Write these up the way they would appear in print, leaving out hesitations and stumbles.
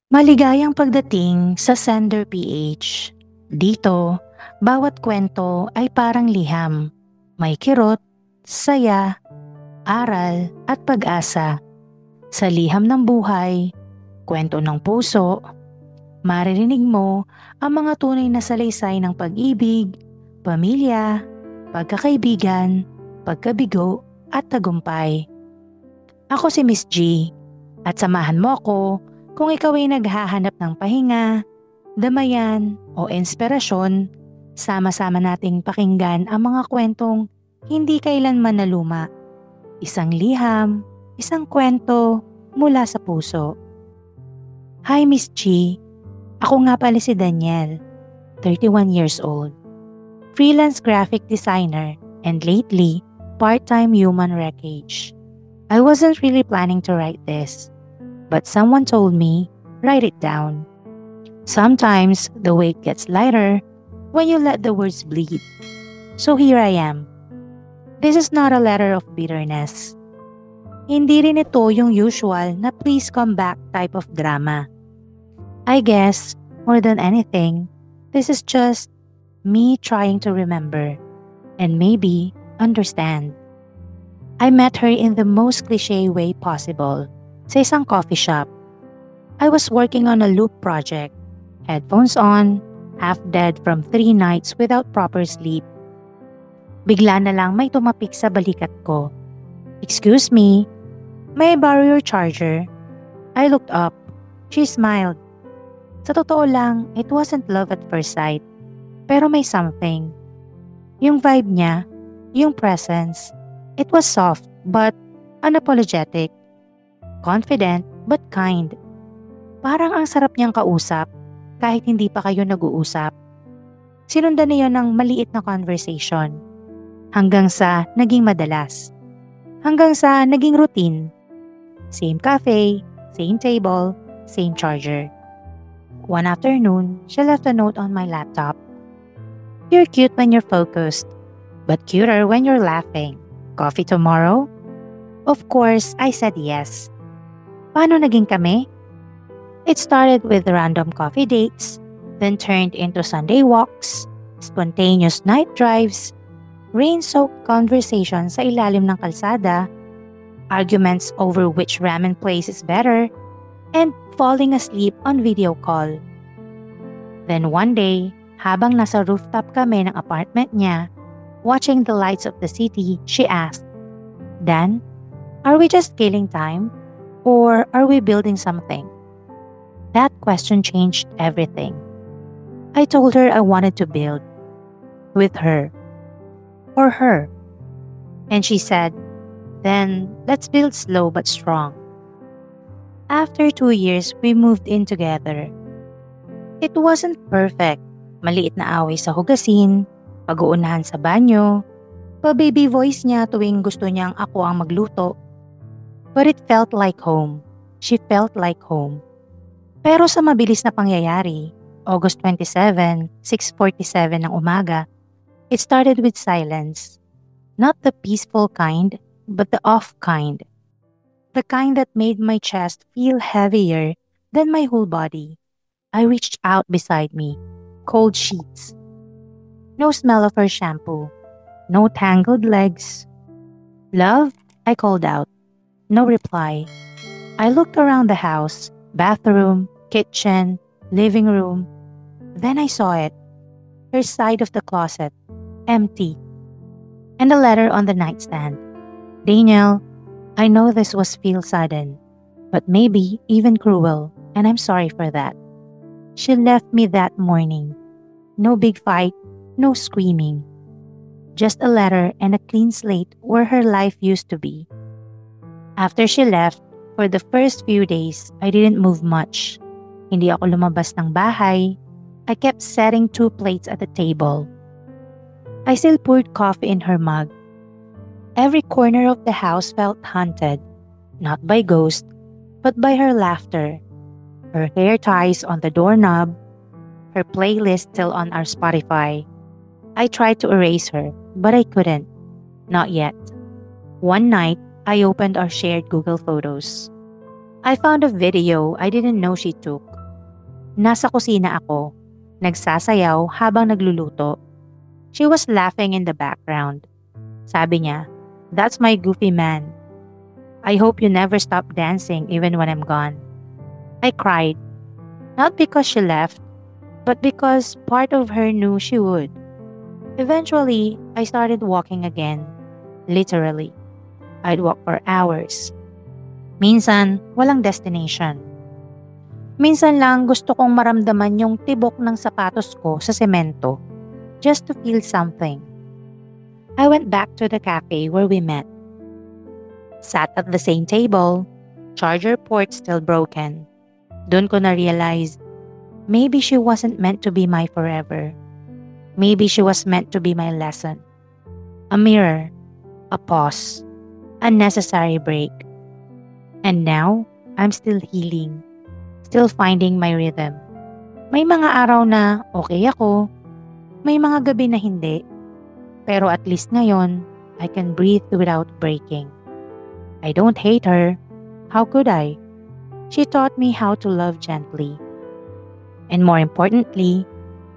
Maligayang pagdating sa Sender PH. Dito, bawat kwento ay parang liham. May kirot, saya, aral at pag-asa. Sa liham ng buhay, kwento ng puso, maririnig mo ang mga tunay na salaysay ng pag-ibig, pamilya, pagkakaibigan, pagkabigo at tagumpay. Ako si Miss G at samahan mo ako kung ikaw ay naghahanap ng pahinga, damayan o inspirasyon. Sama-sama nating pakinggan ang mga kwentong hindi kailanman naluma. Isang liham, isang kwento mula sa puso. Hi Miss G, ako nga pala si Daniel, 31 years old. Freelance graphic designer and lately, part-time human wreckage. I wasn't really planning to write this, but someone told me, write it down. Sometimes the weight gets lighter when you let the words bleed. So here I am. This is not a letter of bitterness. Hindi rin ito yung usual na please come back type of drama. I guess, more than anything, this is just me trying to remember and maybe understand. I met her in the most cliche way possible, sa isang coffee shop. I was working on a loop project, headphones on, half dead from 3 nights without proper sleep. Bigla na lang may tumapik sa balikat ko. Excuse me, may I borrow your charger? I looked up. She smiled. Sa totoo lang, it wasn't love at first sight. Pero may something. Yung vibe niya, yung presence, it was soft but unapologetic. Confident but kind. Parang ang sarap niyang kausap kahit hindi pa kayo nag-uusap. Sinundan niya ng maliit na conversation. Hanggang sa naging madalas. Hanggang sa naging routine. Same cafe, same table, same charger. One afternoon, she left a note on my laptop. You're cute when you're focused, but cuter when you're laughing. Coffee tomorrow? Of course, I said yes. Paano naging kami? It started with random coffee dates, then turned into Sunday walks, spontaneous night drives, rain-soaked conversations sa ilalim ng kalsada, arguments over which ramen place is better, and falling asleep on video call. Then one day, habang nasa rooftop kami ng apartment niya, watching the lights of the city, she asked, Dan, are we just killing time? Or are we building something? That question changed everything. I told her I wanted to build. With her. For her. And she said, then let's build slow but strong. After 2 years, we moved in together. It wasn't perfect. Maliit na away sa hugasin, pag-uunahan sa banyo, pa-baby voice niya tuwing gusto niyang ako ang magluto. But it felt like home. She felt like home. Pero sa mabilis na pangyayari, August 27, 6:47 ng umaga, it started with silence. Not the peaceful kind, but the off kind. The kind that made my chest feel heavier than my whole body. I reached out beside me. Cold sheets. No smell of her shampoo. No tangled legs. Love? I called out. No reply. I looked around the house, bathroom, kitchen, living room. Then I saw it. Her side of the closet. Empty. And a letter on the nightstand. Daniel, I know this was feel sudden, but maybe even cruel, and I'm sorry for that. She left me that morning. No big fight, no screaming. Just a letter and a clean slate where her life used to be. After she left, for the first few days, I didn't move much. Hindi ako lumabas ng bahay. I kept setting 2 plates at the table. I still poured coffee in her mug. Every corner of the house felt haunted, not by ghosts, but by her laughter, her hair ties on the doorknob, her playlist still on our Spotify. I tried to erase her, but I couldn't. Not yet. One night, I opened our shared Google Photos. I found a video I didn't know she took. Nasa kusina ako, nagsasayaw habang nagluluto. She was laughing in the background. Sabi niya, "That's my goofy man. I hope you never stop dancing even when I'm gone." I cried, not because she left, but because part of her knew she would. Eventually, I started walking again, literally. I'd walk for hours. Minsan, walang destination. Minsan lang gusto kong maramdaman yung tibok ng sapatos ko sa semento, just to feel something. I went back to the cafe where we met. Sat at the same table, charger port still broken. Doon ko na-realize, maybe she wasn't meant to be my forever. Maybe she was meant to be my lesson. A mirror, a pause, a necessary break. And now, I'm still healing, still finding my rhythm. May mga araw na okay ako, may mga gabi na hindi. Pero at least ngayon, I can breathe without breaking. I don't hate her. How could I? She taught me how to love gently. And more importantly,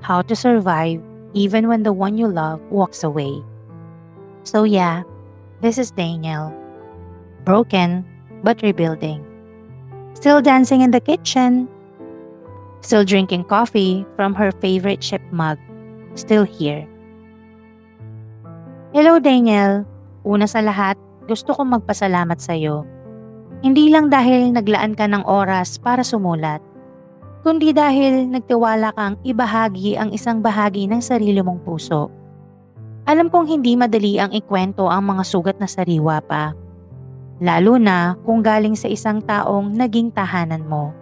how to survive even when the one you love walks away. So yeah, this is Daniel. Broken, but rebuilding. Still dancing in the kitchen. Still drinking coffee from her favorite chip mug. Still here. Hello Daniel. Una sa lahat, gusto kong magpasalamat sa iyo. Hindi lang dahil naglaan ka ng oras para sumulat, kundi dahil nagtiwala kang ibahagi ang isang bahagi ng sarili mong puso. Alam kong hindi madali ang ikwento ang mga sugat na sariwa pa, lalo na kung galing sa isang taong naging tahanan mo.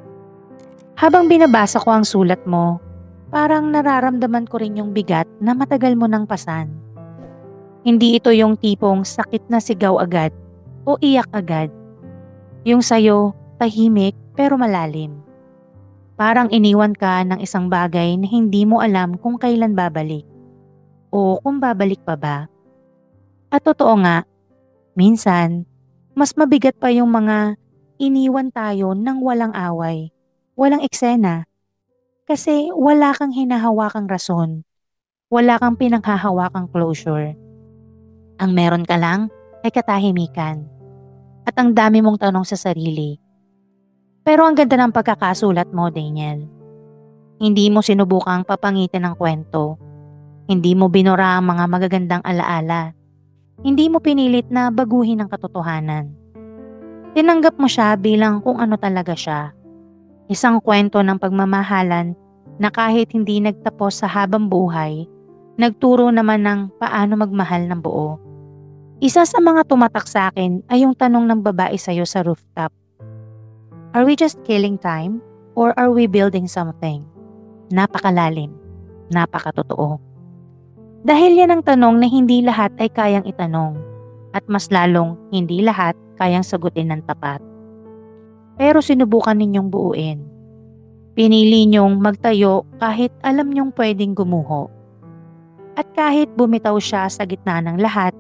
Habang binabasa ko ang sulat mo, parang nararamdaman ko rin yung bigat na matagal mo nang pasan. Hindi ito yung tipong sakit na sigaw agad o iyak agad. Yung sayo, tahimik pero malalim. Parang iniwan ka ng isang bagay na hindi mo alam kung kailan babalik o kung babalik pa ba. At totoo nga, minsan, mas mabigat pa yung mga iniwan tayo ng walang away, walang eksena. Kasi wala kang hinahawakang rason, wala kang pinaghahawakang closure. Ang meron ka lang ay katahimikan at ang dami mong tanong sa sarili. Pero ang ganda ng pagkakasulat mo, Daniel. Hindi mo sinubukang papangitin ng kwento. Hindi mo binura ang mga magagandang alaala. Hindi mo pinilit na baguhin ang katotohanan. Tinanggap mo siya bilang kung ano talaga siya. Isang kwento ng pagmamahalan na kahit hindi nagtapos sa habang buhay, nagturo naman ng paano magmahal ng buo. Isa sa mga tumatak sa akin ay yung tanong ng babae sa'yo sa rooftop. Are we just killing time or are we building something? Napakalalim, napakatotoo. Dahil yan ang tanong na hindi lahat ay kayang itanong at mas lalong hindi lahat kayang sagutin ng tapat. Pero sinubukan ninyong buuin. Pinili niyong magtayo kahit alam niyong pwedeng gumuho. At kahit bumitaw siya sa gitna ng lahat,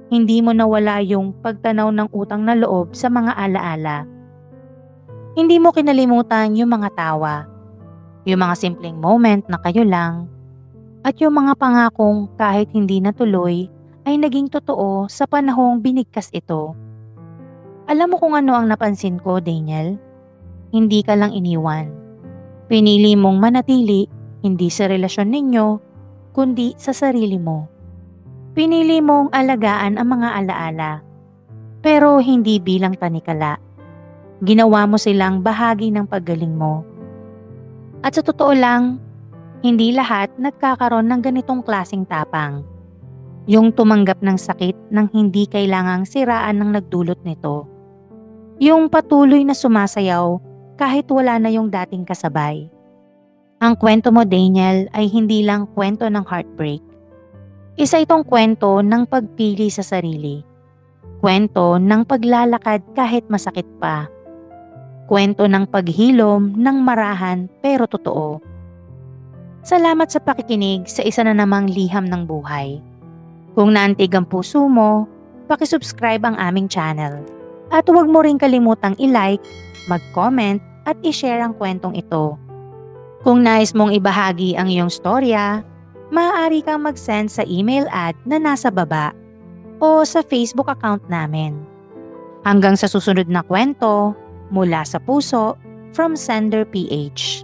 hindi mo nawala yung pagtanaw ng utang na loob sa mga alaala. Hindi mo kinalimutan yung mga tawa, yung mga simpleng moment na kayo lang, at yung mga pangakong kahit hindi natuloy ay naging totoo sa panahong binigkas ito. Alam mo kung ano ang napansin ko, Daniel? Hindi ka lang iniwan. Pinili mong manatili, hindi sa relasyon ninyo, kundi sa sarili mo. Pinili mong alagaan ang mga alaala, pero hindi bilang tanikala. Ginawa mo silang bahagi ng paggaling mo. At sa totoo lang, hindi lahat nagkakaroon ng ganitong klaseng tapang. Yung tumanggap ng sakit nang hindi kailangang siraan ng nagdulot nito. Yung patuloy na sumasayaw kahit wala na yung dating kasabay. Ang kwento mo, Daniel, ay hindi lang kwento ng heartbreak. Isa itong kwento ng pagpili sa sarili. Kwento ng paglalakad kahit masakit pa. Kwento ng paghilom ng marahan pero totoo. Salamat sa pakikinig sa isa na namang liham ng buhay. Kung naantig ang puso mo, pakisubscribe ang aming channel. At huwag mo rin kalimutang i-like, mag-comment at i-share ang kwentong ito. Kung nais mong ibahagi ang iyong storya, maaari kang mag-send sa email ad na nasa baba o sa Facebook account namin. Hanggang sa susunod na kwento, mula sa puso, from Sender PH.